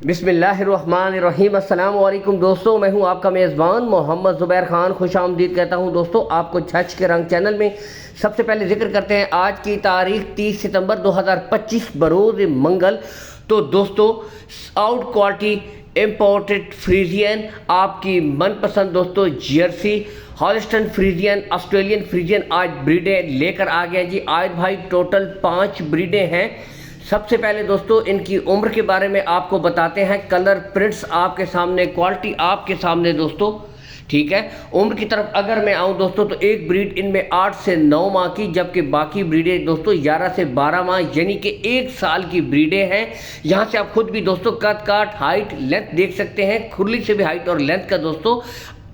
बिस्मिल्लाहिर्रहमानिर्रहीम। अस्सलाम वालेकुम दोस्तों, मैं हूं आपका मेज़बान मोहम्मद ज़ुबैर खान। खुश आमदीद कहता हूं दोस्तों आपको छच के रंग चैनल में। सबसे पहले जिक्र करते हैं आज की तारीख 30 सितंबर 2025 बरोज़ मंगल। तो दोस्तों आउट क्वालिटी इम्पोर्टेड फ्रीजियन, आपकी मनपसंद दोस्तों जर्सी, हॉलिस्टन फ्रीजियन, ऑस्ट्रेलियन फ्रीजियन आज ब्रीडें लेकर आ गए जी। आज भाई टोटल 5 ब्रीडें हैं। सबसे पहले दोस्तों इनकी उम्र के बारे में आपको बताते हैं। कलर प्रिंट्स आपके सामने, क्वालिटी आपके सामने दोस्तों, ठीक है। उम्र की तरफ अगर मैं आऊं दोस्तों तो एक ब्रीड इनमें 8 से 9 माह की, जबकि बाकी ब्रीडें दोस्तों 11 से 12 माह यानी कि 1 साल की ब्रीडें हैं। यहाँ से आप खुद भी दोस्तों कद काट, हाइट, लेंथ देख सकते हैं। खुरली से भी हाइट और लेंथ का दोस्तों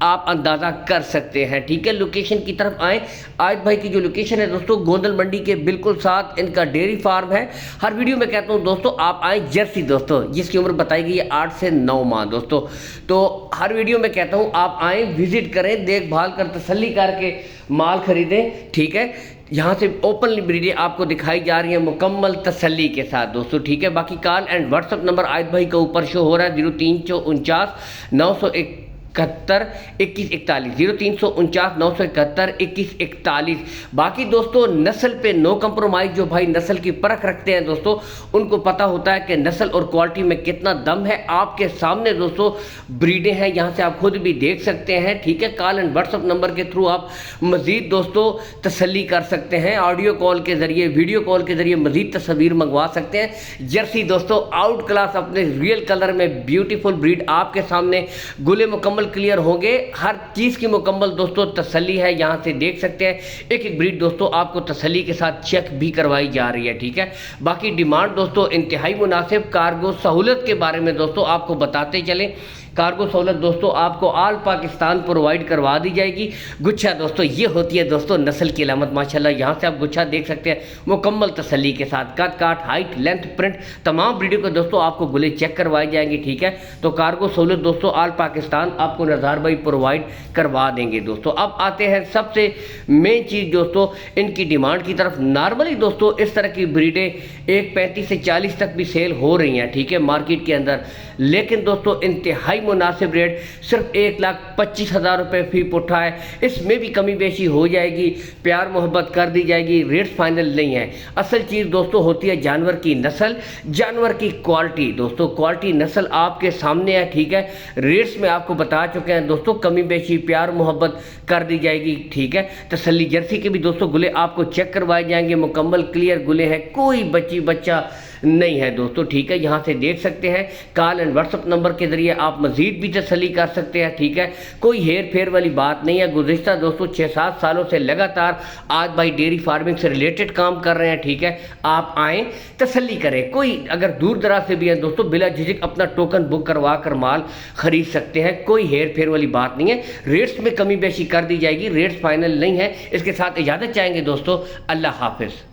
आप अंदाज़ा कर सकते हैं, ठीक है। लोकेशन की तरफ आएँ। आज भाई की जो लोकेशन है दोस्तों गोंदल मंडी के बिल्कुल साथ इनका डेयरी फार्म है। हर वीडियो में कहता हूँ दोस्तों आप आएँ जर्सी दोस्तों, जिसकी उम्र बताई गई है 8 से 9 माह दोस्तों। तो हर वीडियो में कहता हूँ आप आएँ, विजिट करें, देखभाल कर तसल्ली करके माल खरीदें, ठीक है। यहाँ से ओपन ब्रीडें आपको दिखाई जा रही है मुकम्मल तसल्ली के साथ दोस्तों, ठीक है। बाकी कॉल एंड व्हाट्सअप नंबर आयत भाई का ऊपर शो हो रहा है 0349 971 2141, 0349 971 2141। बाकी दोस्तों नस्ल पे नो कंप्रोमाइज़। जो भाई नस्ल की परख रखते हैं दोस्तों उनको पता होता है कि नस्ल और क्वालिटी में कितना दम है। आपके सामने दोस्तों ब्रीडें हैं, यहाँ से आप खुद भी देख सकते हैं, ठीक है। कॉल एंड व्हाट्सअप नंबर के थ्रू आप मज़ीद दोस्तों तसल्ली कर सकते हैं। ऑडियो कॉल के ज़रिए, वीडियो कॉल के ज़रिए मज़ीद तस्वीर मंगवा सकते हैं। जर्सी दोस्तों आउट क्लास अपने रियल कलर में ब्यूटीफुल ब्रीड आपके सामने। गुले मुकम्मल क्लियर होंगे, हर चीज की मुकम्मल दोस्तों तसल्ली है। यहां से देख सकते हैं एक एक ब्रीड दोस्तों आपको तसल्ली के साथ चेक भी करवाई जा रही है, ठीक है। बाकी डिमांड दोस्तों इंतहाई मुनासिब। कार्गो सहूलत के बारे में दोस्तों आपको बताते चलें। कार्गो सहूलत दोस्तों आपको ऑल पाकिस्तान प्रोवाइड करवा दी जाएगी। गुच्छा दोस्तों ये होती है दोस्तों नस्ल की अलामत माशाल्लाह। यहाँ से आप गुच्छा देख सकते हैं मुकम्मल तसल्ली के साथ। कद काट, हाइट, लेंथ, प्रिंट तमाम ब्रीडों को दोस्तों आपको गुले चेक करवाए जाएंगे, ठीक है। तो कार्गो सहूलत दोस्तों ऑल पाकिस्तान आपको नज़ार भाई प्रोवाइड करवा देंगे दोस्तों। अब आते हैं सबसे मेन चीज़ दोस्तों इनकी डिमांड की तरफ। नॉर्मली दोस्तों इस तरह की ब्रीडें 1.35 से 40 तक भी सेल हो रही हैं, ठीक है, मार्केट के अंदर। लेकिन दोस्तों इंतहाई मुनासिब रेट सिर्फ 1,25,000 रुपये फी पुट्ठा है। इसमें भी कमी बेशी हो जाएगी, प्यार मोहब्बत कर दी जाएगी, रेट्स फाइनल नहीं है। असल चीज़ दोस्तों होती है जानवर की नस्ल, जानवर की क्वालिटी दोस्तों। क्वालिटी नस्ल आपके सामने है, ठीक है। रेट्स में आपको बता चुके हैं दोस्तों, कमी बेशी प्यार मोहब्बत कर दी जाएगी, ठीक है। तसल्ली जर्सी के भी दोस्तों गुले आपको चेक करवाए जाएंगे, मुकम्मल क्लियर गुले हैं, कोई बच्चा नहीं है दोस्तों, ठीक है। यहाँ से देख सकते हैं। कॉल एंड व्हाट्सअप नंबर के जरिए आप मजीद भी तसल्ली कर सकते हैं, ठीक है। कोई हेर फेर वाली बात नहीं है। गुज़िश्ता दोस्तों 6-7 सालों से लगातार आज भाई डेयरी फार्मिंग से रिलेटेड काम कर रहे हैं, ठीक है। आप आएँ, तसल्ली करें। कोई अगर दूर दराज से भी है दोस्तों बिला झिझक अपना टोकन बुक करवा कर माल खरीद सकते हैं। कोई हेर फेर वाली बात नहीं है। रेट्स में कमी बेशी कर दी जाएगी, रेट्स फाइनल नहीं है। इसके साथ इजाज़त चाहेंगे दोस्तों, अल्लाह हाफिज़।